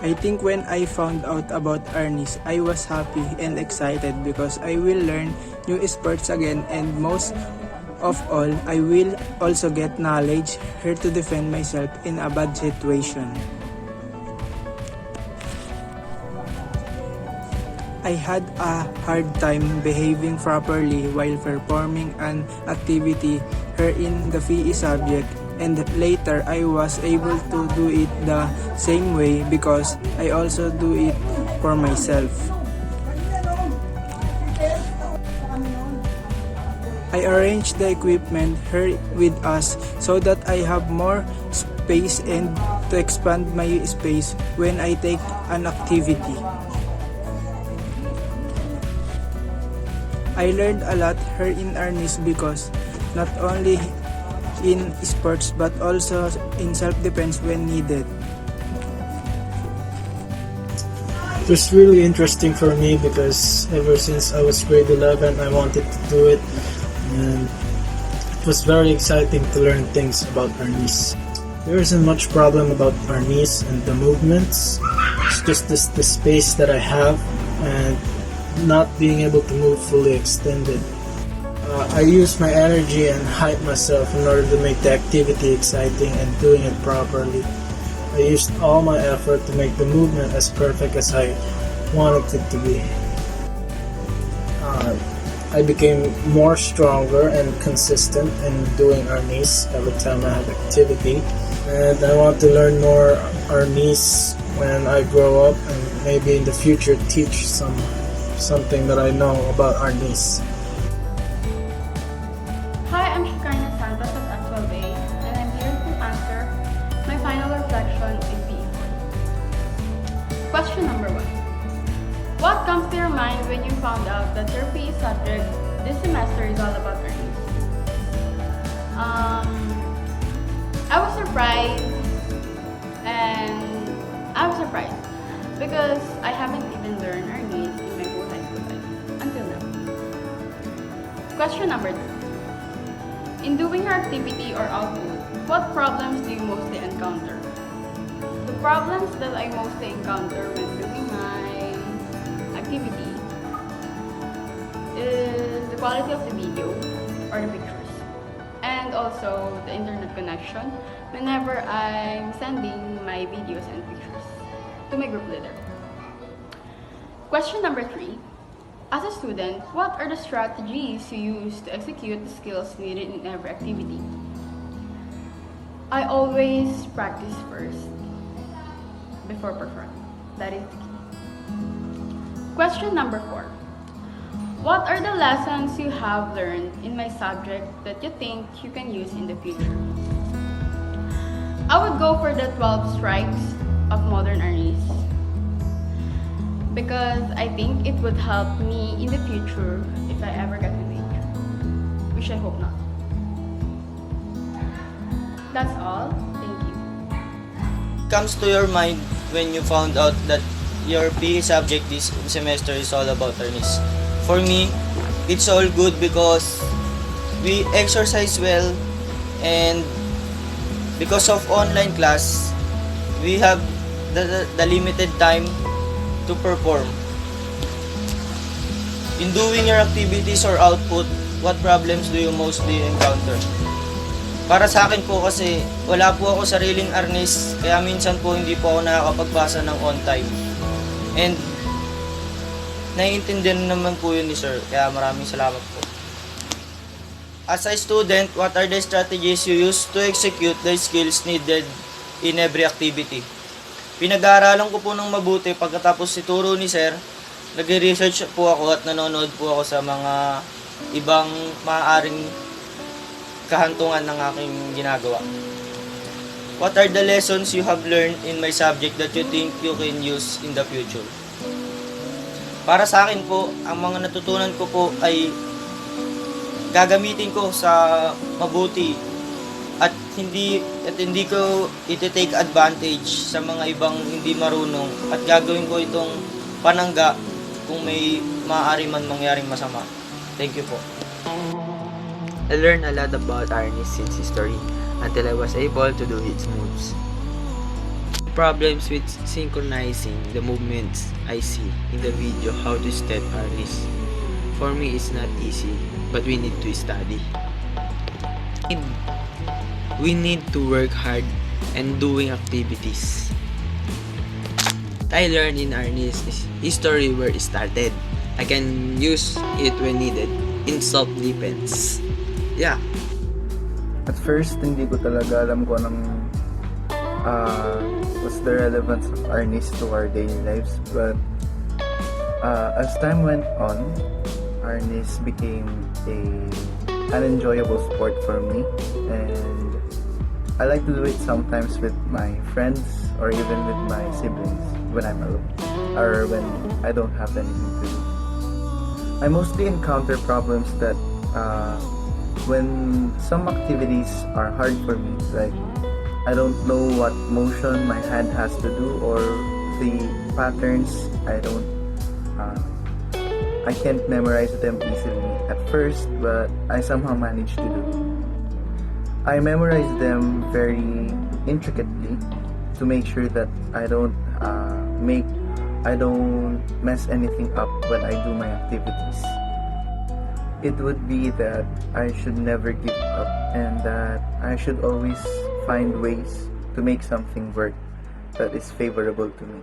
I think when I found out about Arnis, I was happy and excited because I will learn new sports again, and most of all, I will also get knowledge here to defend myself in a bad situation. I had a hard time behaving properly while performing an activity here in the PE subject, and later I was able to do it the same way because I also do it for myself. I arranged the equipment here with us so that I have more space and to expand my space when I take an activity. I learned a lot here in Arnis because not only in sports but also in self-defense when needed. It was really interesting for me because ever since I was grade 11 I wanted to do it, and it was very exciting to learn things about Arnis. There isn't much problem about Arnis and the movements. It's just the space that I have and not being able to move fully extended. I use my energy and hype myself in order to make the activity exciting and doing it properly. I used all my effort to make the movement as perfect as I wanted it to be. I became more stronger and consistent in doing Arnis every time I have activity, and I want to learn more Arnis when I grow up and maybe in the future teach something that I know about Arnis. Hi, I'm Shikarna Santos of S12A, and I'm here to answer my final reflection in PE. Question number 1. What comes to your mind when you found out that your PE subject this semester is all about Arnis? I was surprised because I haven't even learned Arnis in my whole high school life until now. Question number 2. In doing your activity or output, what problems do you mostly encounter? The problems that I mostly encounter when doing my activity is the quality of the video or the pictures, and also the internet connection whenever I'm sending my videos and pictures to my group leader. Question number 3. As a student, what are the strategies you use to execute the skills needed in every activity? I always practice first before performing. That is the key. Question number 4. What are the lessons you have learned in my subject that you think you can use in the future? I would go for the 12 strikes of modern Arnis because I think it would help me in the future if I ever get a major, which I hope not. That's all. Thank you. Comes to your mind when you found out that your PE subject this semester is all about Arnis? For me, it's all good because we exercise well, and because of online class, we have the limited time to perform. In doing your activities or output, what problems do you mostly encounter? Para sa akin po kasi wala po ako sariling Arnis, kaya minsan po hindi po ako nakakapagbasa ng on time. And naiintindihan naman po yun ni Sir, kaya maraming salamat po. As a student, what are the strategies you use to execute the skills needed in every activity? Pinag-aaralan ko po ng mabuti pagkatapos ituro ni Sir, nag-research po ako at nanonood po ako sa mga ibang maaaring kahantungan ng aking ginagawa. What are the lessons you have learned in my subject that you think you can use in the future? Para sa akin po, ang mga natutunan ko po ay gagamitin ko sa mabuti at hindi ko iti-take advantage sa mga ibang hindi marunong, at gagawin ko itong panangga kung may maaari man mangyaring masama. Thank you po. I learned a lot about Arnis since history until I was able to do its moves. problems with synchronizing the movements I see in the video how to step harness. For me, it's not easy, but we need to study. We need to work hard and doing activities. I learned in harness is history where it started. I can use it when needed in self-defense. Yeah. At first, hindi ko talaga alam kung anong what's the relevance of harness to our daily lives. But as time went on, harness became an enjoyable sport for me, and I like to do it sometimes with my friends or even with my siblings when I'm alone or when I don't have anything to do. I mostly encounter problems that when some activities are hard for me, like I don't know what motion my hand has to do or the patterns. I can't memorize them easily at first, but I somehow manage to do. I memorize them very intricately to make sure that I don't mess anything up when I do my activities. It would be that I should never give up and that I should always find ways to make something work that is favorable to me.